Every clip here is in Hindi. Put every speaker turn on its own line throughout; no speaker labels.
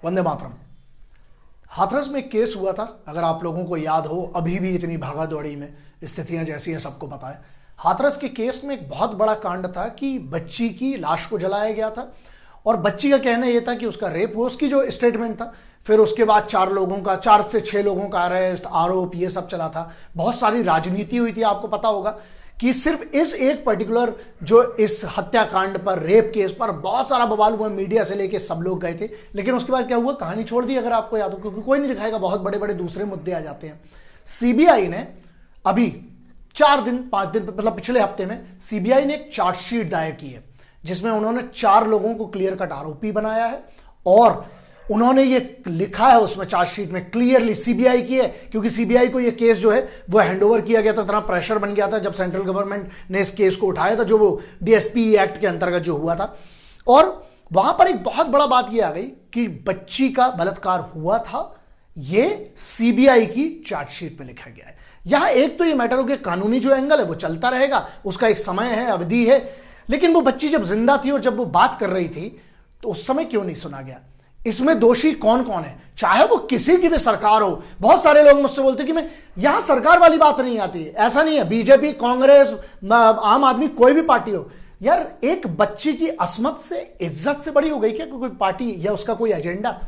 वंदे मातरम। हाथरस में एक केस हुआ था, अगर आप लोगों को याद हो, अभी भी इतनी भागा दौड़ी में स्थितियां जैसी हैं सबको पता है। हाथरस के केस में एक बहुत बड़ा कांड था कि बच्ची की लाश को जलाया गया था और बच्ची का कहना यह था कि उसका रेप हुआ, उसकी जो स्टेटमेंट था। फिर उसके बाद 4 से 6 लोगों का अरेस्ट, आरोप, ये सब चला था। बहुत सारी राजनीति हुई थी, आपको पता होगा कि सिर्फ इस एक पर्टिकुलर जो इस हत्याकांड पर, रेप केस पर बहुत सारा बवाल हुआ, मीडिया से लेके सब लोग गए थे। लेकिन उसके बाद क्या हुआ, कहानी छोड़ दी, अगर आपको याद हो, क्योंकि कोई नहीं दिखाएगा, बहुत बड़े बड़े दूसरे मुद्दे आ जाते हैं। सीबीआई ने अभी 5 दिन मतलब पिछले हफ्ते में सीबीआई ने एक चार्जशीट दायर की है जिसमें उन्होंने 4 लोगों को क्लियर कट आरोपी बनाया है और उन्होंने ये लिखा है उसमें चार्जशीट में क्लियरली सीबीआई की है, क्योंकि सीबीआई को ये केस जो है वो हैंडओवर किया गया था। इतना प्रेशर बन गया था जब सेंट्रल गवर्नमेंट ने इस केस को उठाया था, जो वो डीएसपी एक्ट के अंतर्गत जो हुआ था। और वहां पर एक बहुत बड़ा बात ये आ गई कि बच्ची का बलात्कार हुआ था, ये सीबीआई की चार्जशीट में लिखा गया है। यहां एक तो ये मैटर हो गया, कानूनी जो एंगल है वो चलता रहेगा, उसका एक समय है, अवधि है। लेकिन वो बच्ची जब जिंदा थी और जब वो बात कर रही थी तो उस समय क्यों नहीं सुना गया? इसमें दोषी कौन कौन है, चाहे वो किसी की भी सरकार हो। बहुत सारे लोग मुझसे बोलते कि मैं यहां सरकार वाली बात नहीं आती, ऐसा नहीं है, बीजेपी, कांग्रेस, आम आदमी, कोई भी पार्टी हो। यार एक बच्ची की अस्मत से, इज्जत से बड़ी हो गई क्या कोई पार्टी या उसका कोई एजेंडा?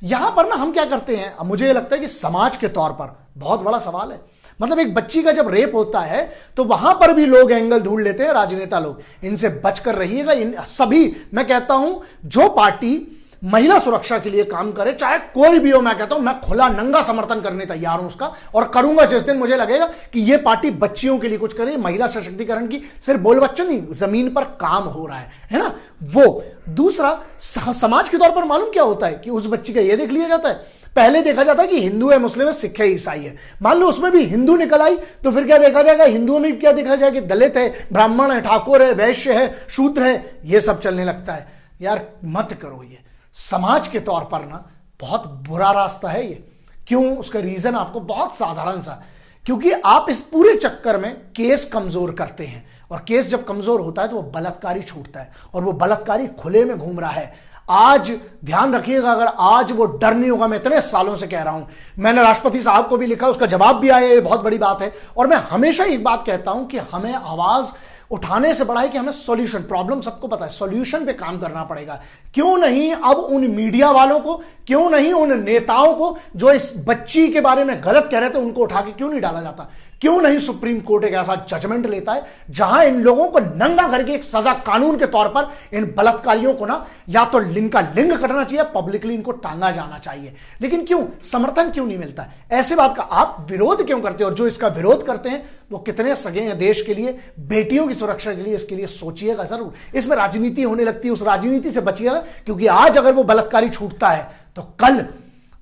यहां पर ना हम क्या करते हैं, मुझे लगता है कि समाज के तौर पर बहुत बड़ा सवाल है। मतलब एक बच्ची का जब रेप होता है तो वहां पर भी लोग एंगल ढूंढ लेते हैं, राजनेता लोग। इनसे बचकर रहिएगा। इन सभी, मैं कहता हूं, जो पार्टी महिला सुरक्षा के लिए काम करे, चाहे कोई भी हो, मैं कहता हूं, मैं खुला नंगा समर्थन करने तैयार हूं उसका, और करूंगा जिस दिन मुझे लगेगा कि यह पार्टी बच्चियों के लिए कुछ करे, महिला सशक्तिकरण की सिर्फ बोल बच्चों नहीं, जमीन पर काम हो रहा है ना वो। दूसरा, समाज के तौर पर मालूम क्या होता है कि उस बच्ची का यह देख लिया जाता है, पहले देखा जाता है कि हिंदू है, मुस्लिम है, सिख है, ईसाई है। मान लो उसमें भी हिंदू निकल आई तो फिर क्या देखा जाएगा, हिंदुओं में क्या देखा जाएगा कि दलित है, ब्राह्मण है, ठाकुर है, वैश्य है, शूद्र है, ये सब चलने लगता है। यार मत करो ये, समाज के तौर पर ना बहुत बुरा रास्ता है ये। क्यों? उसका रीजन आपको बहुत साधारण सा, क्योंकि आप इस पूरे चक्कर में केस कमजोर करते हैं, और केस जब कमजोर होता है तो वो बलात्कारी छूटता है, और वो बलात्कारी खुले में घूम रहा है। आज ध्यान रखिएगा, अगर आज वो डर नहीं होगा, मैं इतने सालों से कह रहा हूं, मैंने राष्ट्रपति साहब को भी लिखा, उसका जवाब भी आया, ये बहुत बड़ी बात है। और मैं हमेशा एक बात कहता हूं कि हमें आवाज उठाने से बड़ा है कि हमें सॉल्यूशन, प्रॉब्लम सबको पता है, सॉल्यूशन पे काम करना पड़ेगा। क्यों नहीं अब उन मीडिया वालों को, क्यों नहीं उन नेताओं को जो इस बच्ची के बारे में गलत कह रहे थे, उनको उठा के क्यों नहीं डाला जाता? क्यों नहीं सुप्रीम कोर्ट एक ऐसा जजमेंट लेता है जहां इन लोगों को नंगा करके एक सजा कानून के तौर पर, इन बलात्कारियों को ना या तो लिंग कटना चाहिए, पब्लिकली इनको टांगा जाना चाहिए। लेकिन क्यों समर्थन क्यों नहीं मिलता? ऐसे बात का आप विरोध क्यों करते हो? और जो इसका विरोध करते हैं वो कितने सगे हैं देश के लिए, बेटियों की सुरक्षा के लिए, इसके लिए सोचिएगा जरूर। इसमें राजनीति होने लगती है, उस राजनीति से बचिएगा, क्योंकि आज अगर वो बलात्कारी छूटता है तो कल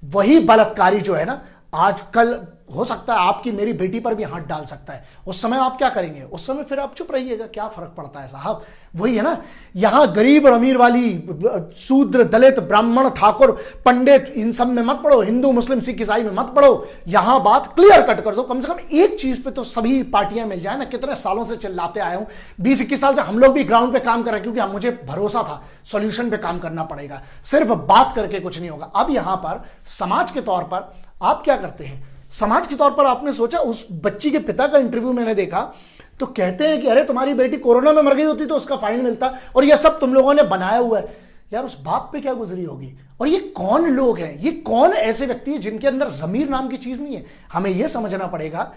वही बलात्कारी जो है ना, आज कल हो सकता है आपकी मेरी बेटी पर भी हाथ डाल सकता है। उस समय आप क्या करेंगे? उस समय फिर आप चुप रहिएगा, क्या फर्क पड़ता है साहब? वही है ना, यहां गरीब और अमीर वाली, शूद्र, दलित, ब्राह्मण, ठाकुर, पंडित, इन सब में मत पड़ो, हिंदू, मुस्लिम, सिख, ईसाई में मत पड़ो। यहां बात क्लियर कट कर दो, कम से कम एक चीज पे तो सभी पार्टियां मिल जाए ना। कितने सालों से चिल्लाते आए हूं, 20-21 साल से हम लोग भी ग्राउंड पे काम कर रहे हैं, क्योंकि मुझे भरोसा था सॉल्यूशन पे काम करना पड़ेगा, सिर्फ बात करके कुछ नहीं होगा। अब यहां पर समाज के तौर पर आप क्या करते हैं? समाज के तौर पर आपने सोचा, उस बच्ची के पिता का इंटरव्यू मैंने देखा तो कहते हैं कि अरे तुम्हारी बेटी कोरोना में मर गई होती तो उसका फाइन मिलता, और यह सब तुम लोगों ने बनाया हुआ है। यार उस बाप पे क्या गुजरी होगी? और ये कौन लोग हैं, ये कौन ऐसे व्यक्ति हैं जिनके अंदर जमीर नाम की चीज नहीं है? हमें यह समझना पड़ेगा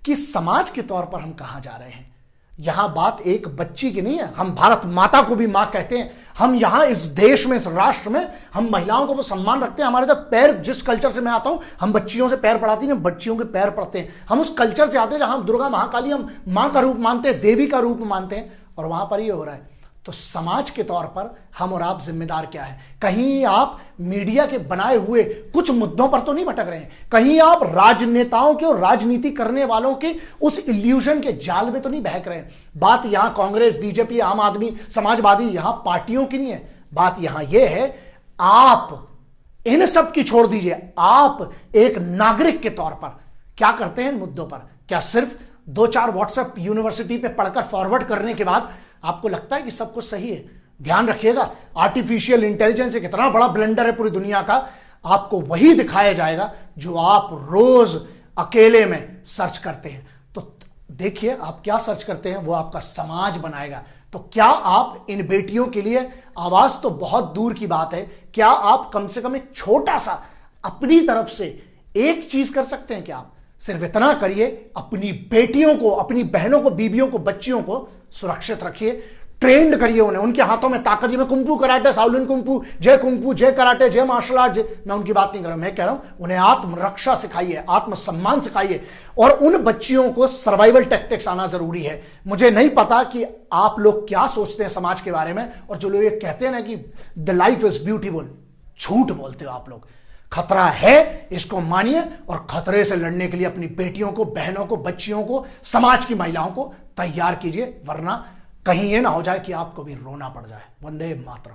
कि समाज के तौर पर हम कहां जा रहे हैं। यहां बात एक बच्ची की नहीं है, हम भारत माता को भी मां कहते हैं। हम यहां इस देश में, इस राष्ट्र में, हम महिलाओं को वो सम्मान रखते हैं। हमारे तो पैर, जिस कल्चर से मैं आता हूं, हम बच्चियों से पैर पड़ाती हैं, बच्चियों के पैर पड़ते हैं। हम उस कल्चर से आते हैं जहां दुर्गा, महाकाली हम मां का रूप मानते हैं, देवी का रूप मानते हैं, और वहां पर ये हो रहा है। तो समाज के तौर पर हम और आप जिम्मेदार क्या है? कहीं आप मीडिया के बनाए हुए कुछ मुद्दों पर तो नहीं भटक रहे हैं? कहीं आप राजनेताओं के और राजनीति करने वालों के उस इल्यूजन के जाल में तो नहीं बहक रहे हैं? बात यहां कांग्रेस, बीजेपी, आम आदमी, समाजवादी, यहां पार्टियों की नहीं है। बात यहां यह है, आप इन सब की छोड़ दीजिए, आप एक नागरिक के तौर पर क्या करते हैं इन मुद्दों पर? क्या सिर्फ 2-4 व्हाट्सएप यूनिवर्सिटी पे पढ़कर फॉरवर्ड करने के बाद आपको लगता है कि सब कुछ सही है? ध्यान रखिएगा, आर्टिफिशियल इंटेलिजेंस एक इतना बड़ा ब्लेंडर है पूरी दुनिया का, आपको वही दिखाया जाएगा जो आप रोज अकेले में सर्च करते हैं। तो देखिए आप क्या सर्च करते हैं, वो आपका समाज बनाएगा। तो क्या आप इन बेटियों के लिए, आवाज तो बहुत दूर की बात है, क्या आप कम से कम एक छोटा सा अपनी तरफ से एक चीज कर सकते हैं? क्या आप सिर्फ इतना करिए, अपनी बेटियों को, अपनी बहनों को, बीबियों को, बच्चियों को सुरक्षित रखिए, ट्रेंड करिए उन्हें, उनके हाथों में ताकत। मैं कुंफू कराटे, साउलिन कुंफू, जय कराटे, जय मार्शल आर्ट, मैं उनकी बात नहीं कर रहा, मैं कह रहा हूं उन्हें आत्मरक्षा सिखाइए, आत्मसम्मान सिखाइए, और उन बच्चियों को सर्वाइवल टैक्टिक्स आना जरूरी है। मुझे नहीं पता कि आप लोग क्या सोचते हैं समाज के बारे में, और जो लोग ये कहते हैं ना कि द लाइफ इज ब्यूटीफुल, झूठ बोलते हो आप लोग। खतरा है, इसको मानिए, और खतरे से लड़ने के लिए अपनी बेटियों को, बहनों को, बच्चियों को, समाज की महिलाओं को तैयार कीजिए, वरना कहीं ये ना हो जाए कि आपको भी रोना पड़ जाए। वंदे मातरम।